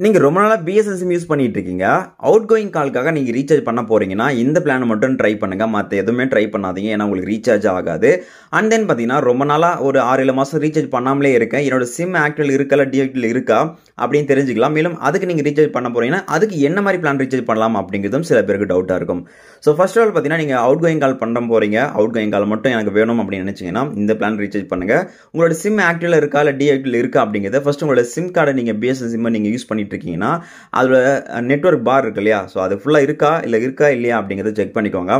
நீங்க ரொம்ப நாளா பிஎஸ்என்எல் சிம் யூஸ் பண்ணிட்டு இருக்கீங்க. அவுட் கோயிங் கால்க்காக நீங்க ரீசார்ஜ் பண்ண போறீங்கன்னா இந்த பிளான் மட்டும் ட்ரை பண்ணுங்க. மத்த எதுவுமே ட்ரை பண்ணாதீங்க. ஏன்னா உங்களுக்கு ரீசார்ஜ் ஆகாது. அண்ட் தென் பாத்தீங்கன்னா ரொம்ப நாளா ஒரு 6-7 மாசம் ரீசார்ஜ் பண்ணாமலே இருக்கேன். என்னோட சிம் ஆக்டிவ் இருக்கா இல்ல டீஆக்டிவ் இருக்கா அப்படின்னு தெரிஞ்சுக்கலாம். மேலும் அதுக்கு நீங்க ரீசார்ஜ் பண்ண போறீங்கன்னா அதுக்கு என்ன மாதிரி பிளான் ரீசார்ஜ் பண்ணலாம் அப்படிங்கிறதும் சில பேருக்கு டவுட்டா இருக்கும். ஸோ ஃபர்ஸ்ட் ஆஃப் ஆல் பாத்தீங்கன்னா நீங்க அவுட் கோயிங் கால் பண்ண போறீங்க. அவுட் கோயிங் கால் மட்டும் எனக்கு வேணும் அப்படின்னு நினைச்சீங்கன்னா இந்த பிளான் ரீசார்ஜ் பண்ணுங்க. உங்களோட சிம் ஆக்டிவ்ல இருக்கா இல்ல டீஆக்டிவ் இருக்கா அப்படிங்கிறத ஃபர்ஸ்ட் உங்களோட சிம் கார்டை நீங்க பிஎஸ்என்எல் சிம் நீங்க யூஸ் பண்ணிட்டு இருக்கீங்கன்னா அதோட நெட்வொர்க் பார் இருக்கு இல்லையா, ஸோ அது ஃபுல்லாக இருக்கா இல்லையா அப்படிங்கிறத செக் பண்ணிக்கோங்க.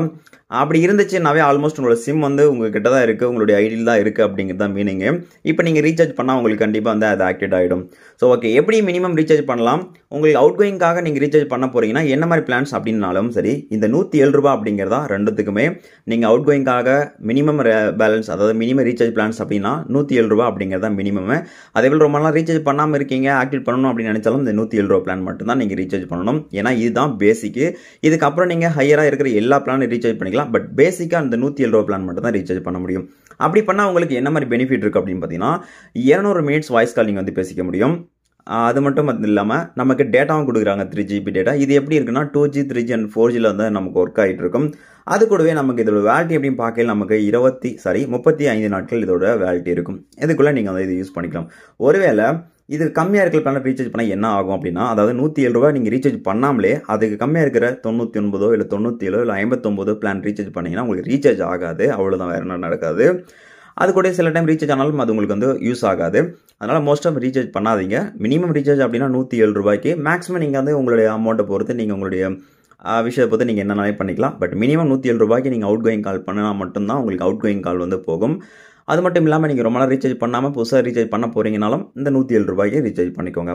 அப்படி இருந்துச்சுன்னாவே ஆல்மோஸ்ட் உங்களோட சிம் வந்து உங்ககிட்ட தான் இருக்குது, உங்களுடைய ஐடியில் தான் இருக்குது அப்படிங்கிறது தான் மீனிங். இப்போ நீங்கள் ரீசார்ஜ் பண்ணால் உங்களுக்கு கண்டிப்பாக வந்து அது ஆக்டிவேட் ஆகிடும். ஸோ ஓகே, எப்படி மினிமம் ரீசார்ஜ் பண்ணலாம், உங்களுக்கு அவுட் கோயிங்காக நீங்கள் ரீசார்ஜ் பண்ண போகிறீங்கன்னா என்ன மாதிரி பிளான்ஸ் அப்படின்னாலும் சரி, இந்த ₹107 அப்படிங்கிறதா ரெண்டுத்துக்குமே. நீங்கள் அவுட் கோயிங்காக மினிமம் பேலன்ஸ், அதாவது மினிமம் ரீசார்ஜ் பிளான்ஸ் அப்படின்னா ₹107 அப்படிங்கிறதா மினிமம். அதேபோல் ரொம்ப நாள் ரீசார்ஜ் பண்ணாமல் இருக்கீங்க, ஆக்டிவேட் பண்ணணும் அப்படின்னு நினைச்சாலும் இந்த ₹107 பிளான் மட்டும் தான் நீங்கள் ரீசார்ஜ் பண்ணணும். ஏன்னா இதுதான் பேசிக்கு. இதுக்கப்புறம் நீங்கள் ஹையராக இருக்கிற எல்லா பிளானும் ரீசார்ஜ் பண்ணிக்கலாம். பட் பேசிக்காக அந்த ₹107 பிளான் மட்டும் தான் ரீசார்ஜ் பண்ண முடியும். அப்படி பண்ணால் உங்களுக்கு என்ன மாதிரி பெனிஃபிட் இருக்குது அப்படின்னு பார்த்தீங்கன்னா 200 மினிட்ஸ் வாய்ஸ் கால் நீங்கள் வந்து பேசிக்க முடியும். அது மட்டும் இல்லாமல் நமக்கு டேட்டாவும் கொடுக்குறாங்க, 3GB டேட்டா. இது எப்படி இருக்குன்னா 2G 3G அண்ட் 4Gயில் வந்து நமக்கு ஒர்க் ஆகிட்டு இருக்கும். அது கூடவே நமக்கு இதோட வேலிட்டி அப்படின்னு பார்க்கல நமக்கு 35 நாட்கள் இதோட வேலிட்டி இருக்கும். இதுக்குள்ளே நீங்கள் வந்து இது யூஸ் பண்ணிக்கலாம். ஒருவேளை இது கம்மியாக இருக்கிற பிளான் ரீசார்ஜ் பண்ணால் என்ன ஆகும் அப்படின்னா, அதாவது ₹107 நீங்கள் ரீசார்ஜ் பண்ணாமலே அதுக்கு கம்மியாக இருக்கிற 99 இல்லை 97 இல்லை 59 பிளான் ரீசார்ஜ் பண்ணிங்கன்னா உங்களுக்கு ரீசார்ஜ் ஆகாது. அவ்வளோதான், வேறு என்ன நடக்காது. அது கூட சில டைம் ரீசார்ஜ் ஆனாலும் அது உங்களுக்கு வந்து யூஸ் ஆகாது. அதனால் மோஸ்ட் ஆஃப் ரீசார்ஜ் பண்ணாதீங்க. மினிமம் ரீசார்ஜ் அப்படின்னா ₹107. மேக்ஸிமம் நீங்கள் வந்து உங்களுடைய அமௌண்ட்டை பொறுத்து நீங்கள் உங்களுடைய விஷயத்தை பொறுத்து நீங்கள் என்னென்ன பண்ணிக்கலாம். பட் மினிமம் ₹107 நீங்கள் அவுட் கோயிங் கால் பண்ணினா மட்டும்தான் உங்களுக்கு அவுட் கோயிங் கால் வந்து போகும். அது மட்டும் இல்லாமல் நீங்கள் ரொம்ப நாள் ரீசார்ஜ் பண்ணாமல் புதுசாக ரீசார்ஜ் பண்ண போகிறீங்கனாலும் இந்த ₹107 ரீசார்ஜ் பண்ணிக்கோங்க.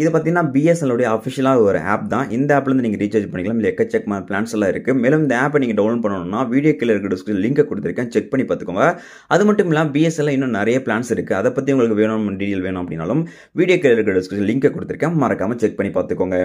இது பார்த்தீங்கன்னா பிஎஸ்என்எல்லுடைய அஃபிஷியலாக ஒரு ஆப் தான். இந்த ஆப்லேருந்து நீங்கள் ரீசார்ஜ் பண்ணிக்கலாம். இல்லை எக்கச்சக்கமான பிளான்ஸ் எல்லாம் இருக்குது. மேலும் இந்த ஆப்பை நீங்கள் டவுன்லோட் பண்ணணும்னா வீடியோ கீழே இருக்கிற டிஸ்கிரிப்ஷன் லிங்கை கொடுத்துருக்கேன், செக் பண்ணி பார்த்துக்கோங்க. அது மட்டும் இல்லாமல் பிஎஸ்என்எல் இன்னும் நிறைய பிளான்ஸ் இருக்குது. அதை பற்றி உங்களுக்கு வேணும் டீட்டெயில் வேணும் அப்படின்னாலும் வீடியோ கீழே இருக்கிற டிஸ்கிரிப்ஷன் லிங்கை கொடுத்துருக்கேன், மறக்காமல் செக் பண்ணி பார்த்துக்கோங்க.